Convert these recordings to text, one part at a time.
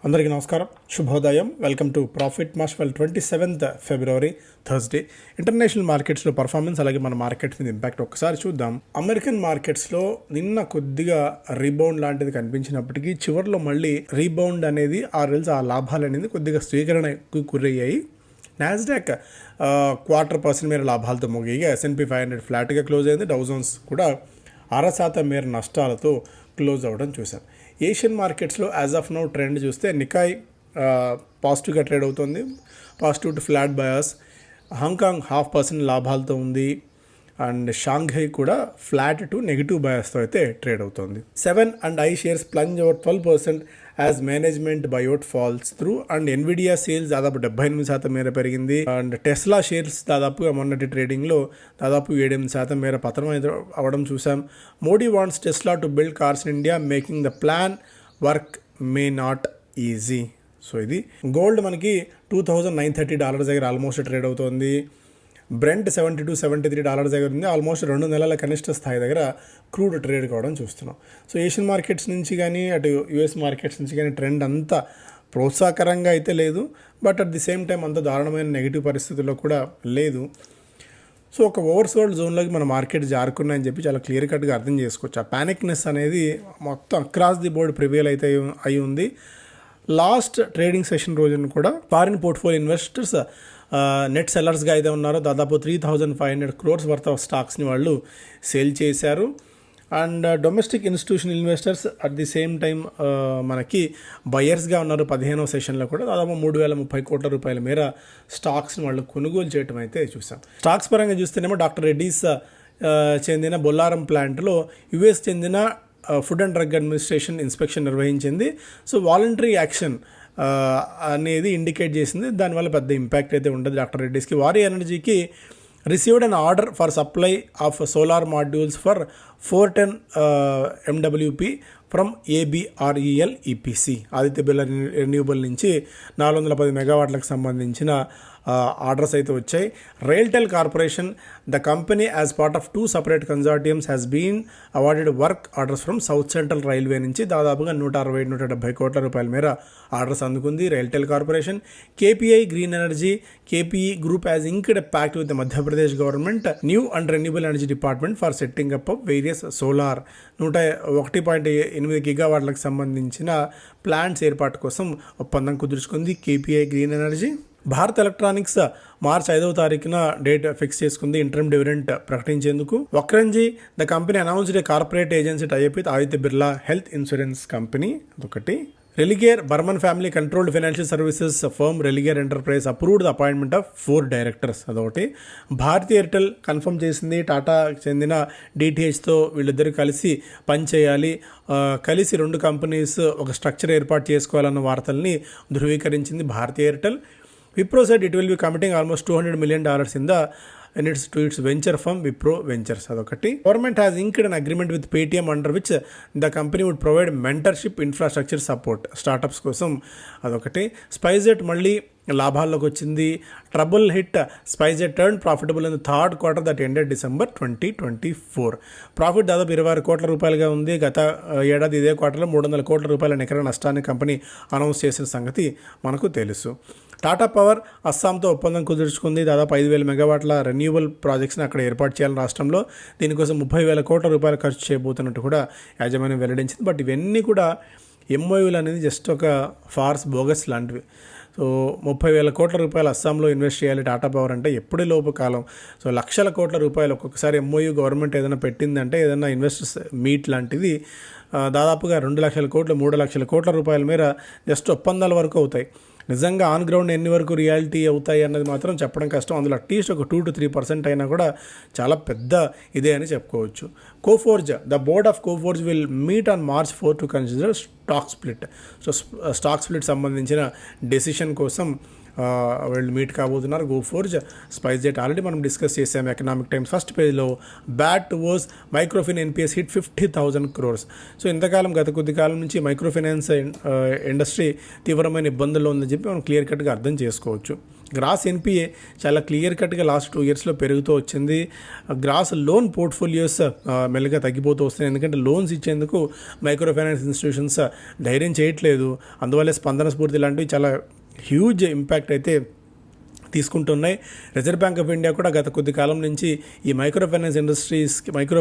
అందరికీ నమస్కారం, శుభోదయం. Welcome to profit mass. 27th February Thursday. International మార్కెట్స్లో పర్ఫార్మెన్స్, అలాగే మన మార్కెట్ మీద ఇంపాక్ట్ ఒకసారి చూద్దాం. అమెరికన్ మార్కెట్స్లో నిన్న కొద్దిగా రీబౌండ్ లాంటిది కనిపించినప్పటికీ చివరిలో మళ్ళీ రీబౌండ్ అనేది ఆ లాభాలు అనేది కొద్దిగా స్వీకరణకు గురయ్యాయి. నాస్డాక్ 0.25% మేర లాభాలతో ముగిగా S&P 500 ఫ్లాట్గా క్లోజ్ అయింది. డౌ జోన్స్ కూడా 0.5% మేర నష్టాలతో క్లోజ్ అవ్వడం చూసాం. ఏషియన్ మార్కెట్స్లో యాజ్ ఆఫ్ నౌ ట్రెండ్ చూస్తే నికాయ్ పాజిటివ్గా ట్రేడ్ అవుతుంది, positive to flat bias. Hong Kong 0.5% లాభాలతో ఉంది. అండ్ షాంఘై కూడా ఫ్లాట్ టు నెగిటివ్ బయాస్తో అయితే ట్రేడ్ అవుతుంది. 7 and I shares plunge over 12% as management buyout falls through. And Nvidia sales దాదాపు 78% మేర పెరిగింది. అండ్ టెస్లా షేర్స్ దాదాపుగా మొన్నటి ట్రేడింగ్లో దాదాపు 7% మేర పతనం అవ్వడం చూసాం. Modi wants Tesla to build cars in India, making the plan work may not easy. So ఇది గోల్డ్ మనకి $2,930 దగ్గర ఆల్మోస్ట్ ట్రేడ్ అవుతుంది. బ్రెంట్ $72-73 దగ్గర ఉంది. ఆల్మోస్ట్ 2 నెలల కనిష్ట స్థాయి దగ్గర క్రూడ్ ట్రేడ్ కావడం చూస్తున్నాం. సో ఏషియన్ మార్కెట్స్ నుంచి కానీ అటు యుఎస్ మార్కెట్స్ నుంచి కానీ ట్రెండ్ అంత ప్రోత్సాహకరంగా అయితే లేదు, but at the same time అంత దారుణమైన నెగిటివ్ పరిస్థితుల్లో కూడా లేదు. సో ఒక ఓవర్సోల్డ్ జోన్లోకి మన మార్కెట్ జారుకున్నాయని చెప్పి చాలా క్లియర్ కట్గా అర్థం చేసుకోవచ్చు. ఆ ప్యానిక్నెస్ అనేది మొత్తం అక్రాస్ ది బోర్డ్ ప్రివేల్ అయితే అయి ఉంది. లాస్ట్ ట్రేడింగ్ సెషన్ రోజున కూడా ఫారిన్ పోర్ట్ఫోలియో ఇన్వెస్టర్స్ నెట్ సెల్లర్స్గా అయితే ఉన్నారో దాదాపు 3,500 crores వర్త్ ఆఫ్ స్టాక్స్ని వాళ్ళు సేల్ చేశారు. And domestic institutional investors at the same time మనకి బయర్స్గా ఉన్నారు. 15వ సెషన్లో కూడా దాదాపు 3,030 కోట్ల రూపాయల మేర స్టాక్స్ని వాళ్ళు కొనుగోలు చేయడం అయితే చూసాం. స్టాక్స్ పరంగా చూస్తేనేమో డాక్టర్ రెడ్డీస్ చెందిన బొల్లారం ప్లాంట్లో యుఎస్ చెందిన food and drug administration inspection నిర్వహించింది. సో వాలంటరీ యాక్షన్ అనేది ఇండికేట్ చేసింది. దానివల్ల పెద్ద ఇంపాక్ట్ అయితే ఉండదు డాక్టర్ రెడ్డీస్కి. వారి ఎనర్జీకి received an order for supply of solar modules for 410 MWP from ABREL EPC, Aditya Birla renewable నుంచి 410 మెగావాట్లకు సంబంధించిన ఆర్డర్స్ అయితే వచ్చాయి. RailTel corporation, the company as part of 2 separate consortiums has been awarded work orders from south central railway నుంచి దాదాపుగా 160-170 కోట్ల రూపాయల మేర ఆర్డర్స్ అందుకుంది RailTel corporation. KPI green energy, KPE group has inked pact with the Madhya Pradesh government new and renewable energy department for setting up of various solar 101.8 గిగావాట్లకు సంబంధించిన plants ఏర్పాటు కోసం ఒప్పందం కుదుర్చుకుంది KPI green energy. Bharat electronics మార్చి 5వ తారీఖున డేట్ ఫిక్స్ చేసుకుంది ఇంటర్మ్ డివిడెంట్ ప్రకటించేందుకు. Vakrangee, the company announced a corporate agency tie up with Aditya Birla health insurance company. అదొకటి. Religare Burman family controlled financial services firm Religare enterprise approved the appointment of 4 directors. అదొకటి. భారతీ ఎయిర్టెల్ కన్ఫర్మ్ చేసింది టాటా చెందిన DTHతో వీళ్ళిద్దరు కలిసి పనిచేయాలి, కలిసి 2 కంపెనీస్ ఒక స్ట్రక్చర్ ఏర్పాటు చేసుకోవాలన్న వార్తల్ని ధృవీకరించింది Bharti Airtel. Wipro said it will be committing almost $200 million in its venture firm Wipro Ventures. అదొకటి. Government has inked an agreement with Paytm under which the company would provide mentorship infrastructure support startups కోసం. అదొకటి. SpiceJet మళ్ళీ లాభాల్లోకి వచ్చింది. Trouble hit SpiceJet turn profitable in the third quarter that ended December 2024. Profit దాదాపు 26 కోట్ల రూపాయలుగా ఉంది. గత ఏడాది ఇదే క్వార్టర్లో 300 కోట్ల రూపాయల నికర నష్టాన్ని కంపెనీ అనౌన్స్ చేసిన సంగతి మనకు తెలుసు. టాటా పవర్ అస్సాంతో ఒప్పందం కుదుర్చుకుంది. దాదాపు 5,000 మెగావాట్ల రెన్యూబుల్ ప్రాజెక్ట్స్ని అక్కడ ఏర్పాటు చేయాలని రాష్ట్రంలో. దీనికోసం 30,000 కోట్ల రూపాయలు ఖర్చు చేయబోతున్నట్టు కూడా యాజమాన్యం వెల్లడించింది. బట్ ఇవన్నీ కూడా MOUలు అనేది జస్ట్ ఒక ఫార్స్, బోగస్ లాంటివి. సో 30,000 కోట్ల రూపాయలు అస్సాంలో ఇన్వెస్ట్ చేయాలి టాటా పవర్ అంటే ఎప్పుడే లోపు కాలం. సో లక్షల కోట్ల రూపాయలు ఒక్కొక్కసారి MOU గవర్నమెంట్ ఏదైనా పెట్టిందంటే, ఏదైనా ఇన్వెస్టర్స్ మీట్ లాంటిది దాదాపుగా 2 లక్షల కోట్లు 3 లక్షల కోట్ల రూపాయల మేర జస్ట్ ఒప్పందాల వరకు అవుతాయి. నిజంగా ఆన్ గ్రౌండ్ ఎన్ని వరకు రియాలిటీ అవుతాయి అన్నది మాత్రం చెప్పడం కష్టం. అందులో అట్లీస్ట్ ఒక 2-3% అయినా కూడా చాలా పెద్ద ఇదే అని చెప్పుకోవచ్చు. Coforge, the board of Coforge will meet on March 4 to consider stock split. So stock split సంబంధించిన డెసిషన్ కోసం వీళ్ళు మీట్ కాబోతున్నారు. గోఫోర్జ్, స్పైస్ జెట్ ఆల్రెడీ మనం డిస్కస్ చేసాం ఎకనామిక్ టైమ్స్ ఫస్ట్ పేజ్లో. Bad towards microfin NPAs hit 50,000 crores. So ఇంతకాలం గత కొద్ది కాలం నుంచి మైక్రోఫైనాన్స్ ఇండస్ట్రీ తీవ్రమైన ఇబ్బందుల్లో ఉందని చెప్పి మనం క్లియర్ కట్గా అర్థం చేసుకోవచ్చు. గ్రాస్ ఎన్పిఏ చాలా క్లియర్ కట్గా లాస్ట్ 2 yearsలో పెరుగుతూ వచ్చింది. గ్రాస్ లోన్ పోర్ట్ఫోలియోస్ మెల్లగా తగ్గిపోతూ వస్తున్నాయి. ఎందుకంటే లోన్స్ ఇచ్చేందుకు మైక్రో ఫైనాన్స్ ఇన్స్టిట్యూషన్స్ ధైర్యం చేయట్లేదు. అందువల్లే స్పందన స్ఫూర్తి లాంటివి చాలా హ్యూజ్ ఇంపాక్ట్ అయితే తీసుకుంటున్నాయి. రిజర్వ్ బ్యాంక్ ఆఫ్ ఇండియా కూడా గత కొద్ది కాలం నుంచి ఈ మైక్రో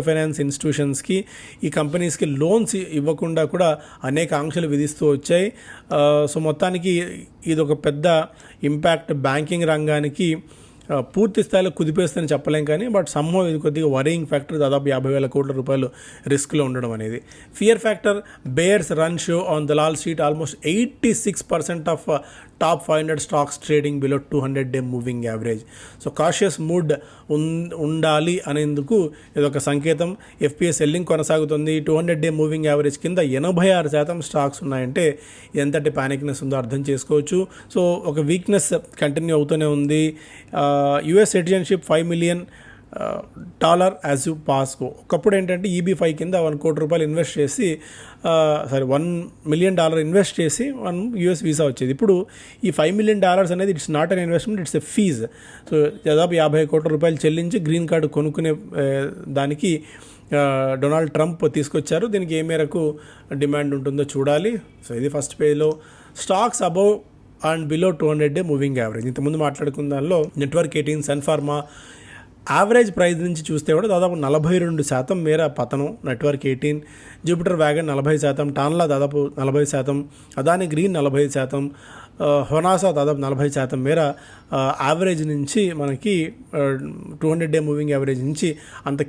ఫైనాన్స్ ఇన్స్టిట్యూషన్స్కి, ఈ కంపెనీస్కి లోన్స్ ఇవ్వకుండా కూడా అనేక ఆంక్షలు విధిస్తూ వచ్చాయి. సో మొత్తానికి ఇది ఒక పెద్ద ఇంపాక్ట్ బ్యాంకింగ్ రంగానికి పూర్తి స్థాయిలో కుదిపేస్తుందని చెప్పలేం, కానీ బట్ సమ్హౌ ఇది కొద్దిగా వరింగ్ ఫ్యాక్టర్. దాదాపు 50,000 కోట్ల రూపాయలు రిస్క్లో ఉండడం అనేది. Fear factor bears run show on Dalal street. Almost 86% of top 500 stocks trading below 200-day moving average. So cautious mood ఉండాలి అనేందుకు ఇదొక సంకేతం. ఎఫ్పిఎస్ సెల్లింగ్ కొనసాగుతుంది. 200-day మూవింగ్ యావరేజ్ కింద 86% స్టాక్స్ ఉన్నాయంటే ఎంతటి ప్యానిక్నెస్ ఉందో అర్థం చేసుకోవచ్చు. సో ఒక వీక్నెస్ కంటిన్యూ అవుతూనే ఉంది. US citizenship $5 million as you pass go. ఒకప్పుడు ఏంటంటే EB-5 కింద 1 కోటి రూపాయలు ఇన్వెస్ట్ చేసి $1 million ఇన్వెస్ట్ చేసి 1 US వీసా వచ్చేది. ఇప్పుడు ఈ $5 million అనేది it's not an investment, it's a fees. So దాదాపు 50 కోట్ల రూపాయలు చెల్లించి గ్రీన్ కార్డు కొనుక్కునే దానికి డొనాల్డ్ ట్రంప్ తీసుకొచ్చారు. దీనికి ఏ మేరకు డిమాండ్ ఉంటుందో చూడాలి. సో ఇది ఫస్ట్ పేజ్లో. Stocks above and below 200-day moving average. ఇంతకుముందు మాట్లాడుకున్న దానిలో network 18, Sun Pharma average price నుంచి చూస్తే కూడా దాదాపు 42% మేర పతనం. నెట్వర్క్ 18, జూపిటర్ వ్యాగన్ 40%, టాన్లా దాదాపు 40%, అదాని గ్రీన్ 40%, హొనాసా దాదాపు 40% మేర యావరేజ్ నుంచి మనకి 200-day మూవింగ్ యావరేజ్ నుంచి అంత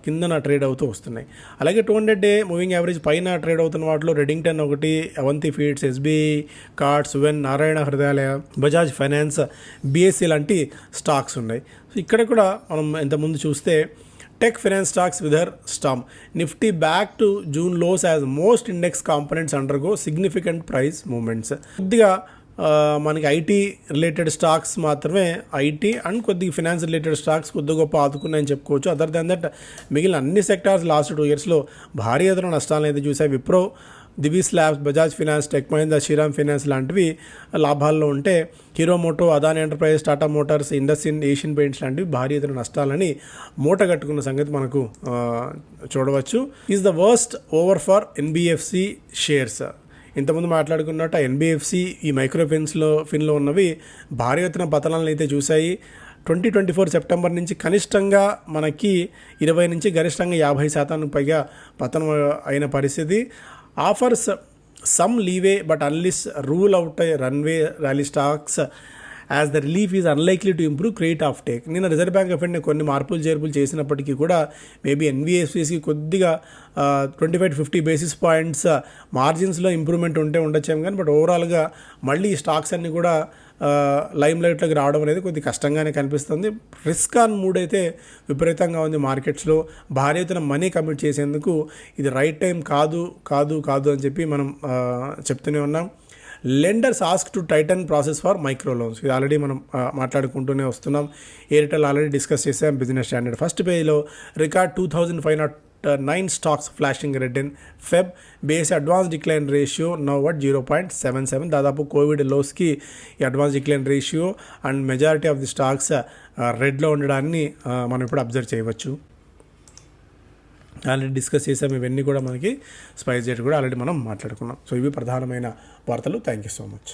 కిందన ట్రేడ్ అవుతూ వస్తున్నాయి. అలాగే 200-day మూవింగ్ యావరేజ్ పైన ట్రేడ్ అవుతున్న వాటిలో రెడింగ్టన్ ఒకటి, Avanti feeds, SBI cards, Suven, Narayana Hrudayalaya, Bajaj finance, BSE లాంటి స్టాక్స్ ఉన్నాయి. సో ఇక్కడ కూడా మనం ఇంతకుముందు చూస్తే tech finance stocks weather storm. Nifty back to June lows as most index components undergo significant price movements. కొద్దిగా మనకి ఐటీ రిలేటెడ్ స్టాక్స్ మాత్రమే, ఐటీ అండ్ కొద్దిగా ఫినాన్స్ రిలేటెడ్ స్టాక్స్ కొద్ది గొప్ప ఆదుకున్నాయని చెప్పుకోవచ్చు. అదర్ దాన్ దట్ మిగిలిన అన్ని సెక్టార్స్ లాస్ట్ 2 yearsలో భారీ ఎదురు నష్టాలను అయితే చూసాయి. Wipro, Divi's labs, Bajaj finance, tech Mahindra, Shriram finance లాంటివి లాభాల్లో ఉంటే Hero Moto, Adani enterprises, Tata motors, IndusInd, Asian paints లాంటివి భారీ ఎదురు నష్టాలని మూట కట్టుకున్న సంగతి మనకు చూడవచ్చు. Is the worst over for NBFC shares. ఇంతకుముందు మాట్లాడుకున్నట్టు NBFC ఈ ఫిన్లో ఉన్నవి భారీ ఎత్తున పతనాలను అయితే చూశాయి. 2024 సెప్టెంబర్ నుంచి కనిష్టంగా మనకి 20 నుంచి గరిష్టంగా 50% పైగా పతనం అయిన పరిస్థితి. Offers some leeway but unless rule out runway rally stocks as the relief is unlikely to improve credit offtake. నిన్న రిజర్వ్ బ్యాంక్ ఆఫ్ ఇండియా కొన్ని మార్పులు చేర్పులు చేసినప్పటికీ కూడా మేబీ NBFCకి కొద్దిగా 25-50 basis points మార్జిన్స్లో ఇంప్రూవ్మెంట్ ఉండొచ్చేమో కానీ, బట్ ఓవరాల్గా మళ్ళీ ఈ స్టాక్స్ అన్నీ కూడా లైమ్ లైట్లోకి రావడం అనేది కొద్దిగా కష్టంగానే కనిపిస్తుంది. రిస్క్ ఆన్ మూడ్ అయితే విపరీతంగా ఉంది మార్కెట్స్లో. భారీ ఎత్తున మనీ కమిట్ చేసేందుకు ఇది రైట్ టైం కాదు అని చెప్పి మనం చెప్తూనే ఉన్నాం. Lenders ask to tighten process for micro loans. ఇది ఆల్రెడీ మనం మాట్లాడుకుంటూనే వస్తున్నాం. ఎయిర్టెల్ ఆల్రెడీ డిస్కస్ చేసాం. బిజినెస్ స్టాండర్డ్ ఫస్ట్ పేజ్లో record 2,509 stocks flashing red in Feb. Base advance decline ratio now at 0.77. దాదాపు కోవిడ్ లోస్కి ఈ advance decline ratio and majority of the stocks రెడ్లో ఉండడాన్ని మనం ఇప్పుడు అబ్జర్వ్ చేయవచ్చు. ఆల్రెడీ డిస్కస్ చేసాం. ఇవన్నీ కూడా మనకి స్పైస్ జెట్ కూడా ఆల్రెడీ మనం మాట్లాడుకున్నాం. సో ఇవి ప్రధానమైన వార్తలు. Thank you so much.